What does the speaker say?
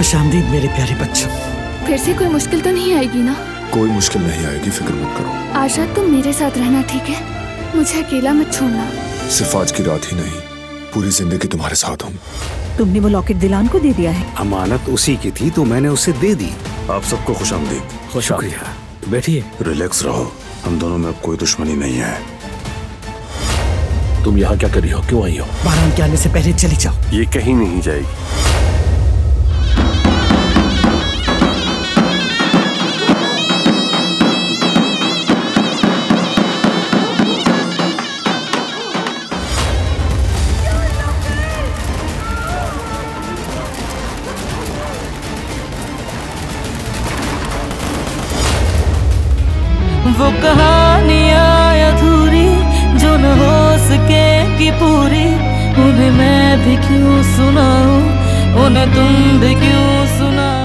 खुशामदीद मेरे प्यारे बच्चों। फिर से कोई मुश्किल तो नहीं आएगी ना? कोई मुश्किल नहीं आएगी, फिक्र मत करो। आशा तुम मेरे साथ रहना, ठीक है? मुझे अकेला मत छोड़ना। सिर्फ आज की रात ही नहीं, पूरी जिंदगी तुम्हारे साथ हूँ। तुमने वो लॉकेट दिलान को दे दिया है? अमानत उसी की थी तो मैंने उसे दे दी। आप सबको खुशामदीद। शुक्रिया। बैठिए। रिलैक्स रहो, हम दोनों में अब कोई दुश्मनी नहीं है। तुम यहाँ क्या कर रही हो? क्यों आई हो? बारात के आने से पहले चली जाओ। ये कहीं नहीं जाएगी। वो कहानियाँ अधूरी जो न हो सकेगी पूरी, उन्हें मैं भी क्यों सुनाऊं, उन्हें तुम भी क्यों सुनाओ।